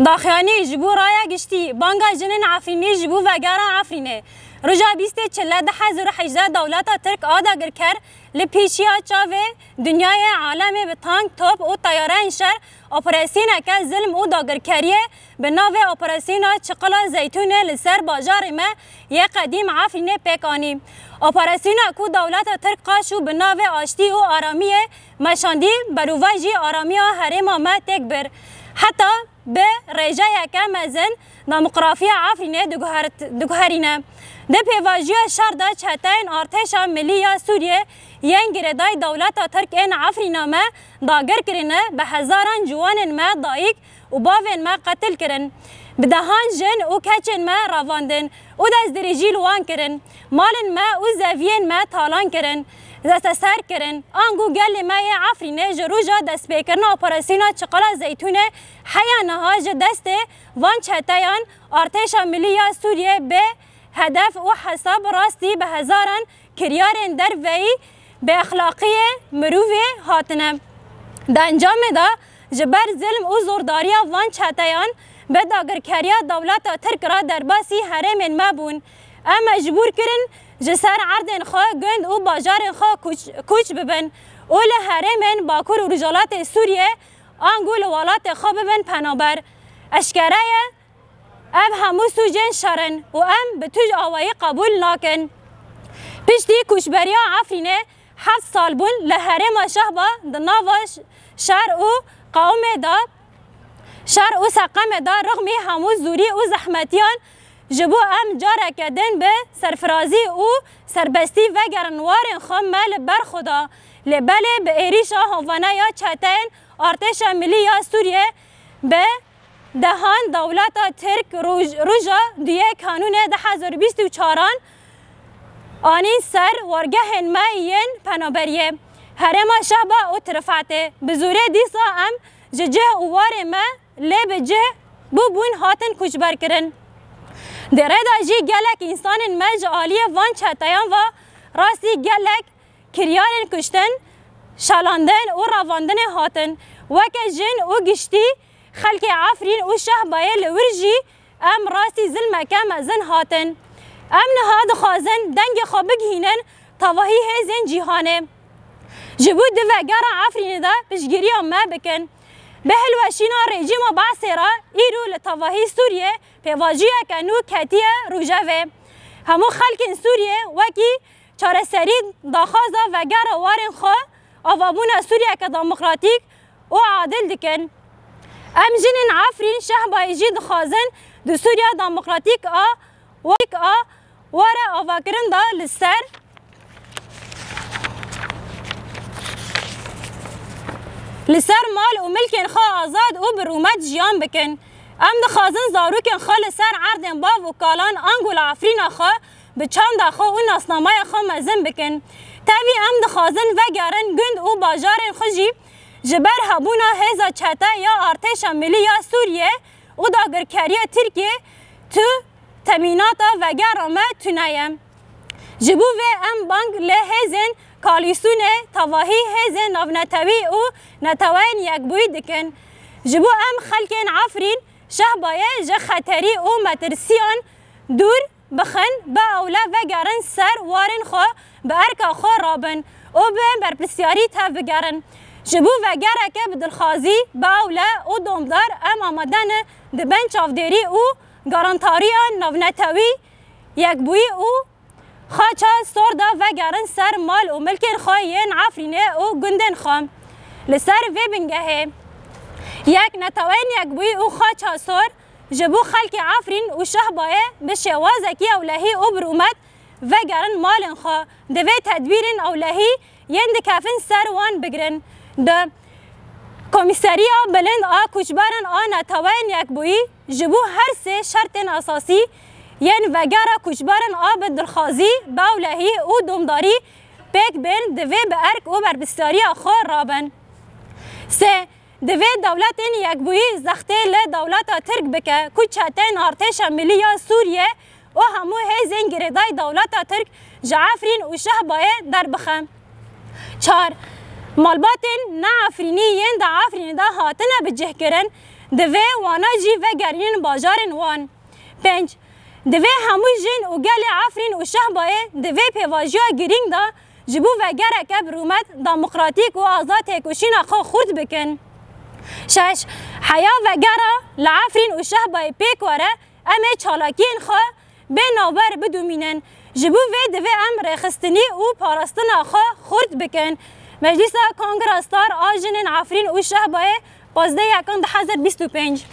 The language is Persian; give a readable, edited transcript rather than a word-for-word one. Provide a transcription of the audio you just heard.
داخیانی جبو رایا گشتی بانگا جنین عفرینی جبو وگران عفرینه رجا بیسته چله ده حزور حجده دولتا ترک آداگر کر لپیشیا چاوه دنیای عالمه به تانک توپ و طیاره شر اپراسیونه که ظلم و داگرکریه به ناو اپراسیونه چقلا زیتونه لسر باجار ما یه قدیم عفرینه پیکانی اپراسیونه کو دولتا ترک قاشو به ناو آشتی و آرامیه مشاندی بروواجی آرامی حریم ما تکبر حتی به رجا یکه مزن دموکرافی عفرینه دگوهرینه ده پیواجی شهر ده چهتین ارتش ملی سوریه ین گردای دولت ترک این عفرینه ما داگر کرنه به هزاران جوان ما دایک و باوین ما قتل کرن به دهان جن و کچن ما رواندن و دست درجی لوان کرن مالن ما و زوین ما تالان کرن دست سر کرن آنگو گل ما عفرینه جروجا دست بیکرنا اپراسیونا چقلا زیتونه حیانها دست وان چهتیان ارتش ملی سوریه به هدف و حساب راستی به هزاران کریارن در وی به اخلاقی مروی هاتنه در انجام دا جبر ظلم و زورداری وان چهتیان به داگرکریا دولت ترک را در باسی حرم ما بون اما مجبور کرن جسر عردن خواه گند و باجارن خواه کوچ ببن و لحرمن باکور و رجالات سوریه آنگول والات خواه ببن پنابر اشکره اب همو سوجن شرن و ام به توج آوایی قبول ناکن پشتی کوچبریا عفرینه 7 سال بون لحرم شهبا دناواش شهر و قوم دا شهر و سقم دا رغمی همو زوری و زحمتیان جبو ام جاره کدن به سرفرازی و سربستی و گرنوارن خام مال بر خدا لبله به ایریشا هوانه یا چهتین ارتش ملی یا سوریه به دهان دولت ترک روژا دیه کانون 2024 آنین سر ورگه مایین پنابریه هرما شهبا و ترفعته بزوره دیسا ام جه اوار ما لی جه بون هاتن کچبر کرن دره داجی گلک انسان مج عالیه وان چهتیان و راستی گلک کریارن کشتن شالاندن و رواندن هاتن وکه جن و گشتی خلق عفرین و شهبای لورجی ام راستی ظلمکه مزن هاتن ام نهاد خازن دنگ خوابگ هینن تواهی هزین جیهانه جبود وگر عفرین دا پشگیری ما بکن به هلوشینا رژیم بعثرا ایرو لتواهی سوریه پیواجیه کنو کتیه روژوه همو خلق سوریه وکی چارسری داخازا وگر وارن خواه آوابون سوریه که دموکراتیک و عادل دکن ام جنین عفرین شهبای جید خازن دو سوریا دموکراتیک وک واره آواکرن دا لسر لسر مال و ملکن خواه آزاد و برومت جیان بکن ام دخازن زاروکن خواه لسر عردن باو و کالان آنگول عفرین خواه به چند خواه و ناسنامای خواه مزن بکن تاوی ام دخازن و گرن گند و باجارن خوشی جبر هبونا هزا چهتا یا ارتش ملی یا سوریه و داگرکری ترکیه تو تمیناتا و گرامه تونایم جبو و ام بانگ لهزن کالیسونه تواهی هزن نونتوی و نتوین یک بوی دکن جبو ام خلکن عفرین شهبایه جه خطری و مترسیان دور بخن با اولا و گرن سر وارن خواه به ارکا خواه رابن و به برپرسیاری تا بگرن جبو و گره که بدلخازی با اولا و دومدار ام آمدن دبن چافدری و گارانتاری نونتوی یک بوی و خاچا سوردا و گرن سر مال و ملکن خواهین عفرینه و گندن خام لسر وی بنگهه یک نتوین یک بوی و خاچا سور جبو خلق عفرین و شهبایه به شوازکی اولهی و برومت و گرن مالن خواه دوی تدبیرن اولهی یند کفن سر وان بگرن ده کمیسریا بلند کوچبارن نتوین یک بوی جبو هر سه شرط اساسی ین وگره کوچبارن آب دلخازی باولهی و دومداری پیک بین دوی به ارک و بربستاری خور رابن سه دوی دولت این یک بوی زخته لدولت ترک بکه کوچتین ارتش ملی سوریه و همو هیزن گردای دولت ترک جعفرین و شهبایه در بخم 4 مالباتن نعفرینیین دا عفرین دا هاتنه بجه کرن دوی وانا جی و گرین باجارن وان. 5. دوی همو جن و گل عفرین و شهبای دوی پیواجیا گرینگ دا جبو و گرک برومت دموکراتیک و آزاد تکوشین خو خورد بکن. 6. حیا و گرا لعفرین و شهبای پیک وره امه چالاکین خو به نوبر بدومینن جبو و دوی ام رخستنی و پاراستن خو خورد بکن. مجلس کنگره ستار آجنن عفرین و شهبای 15 یکان 2025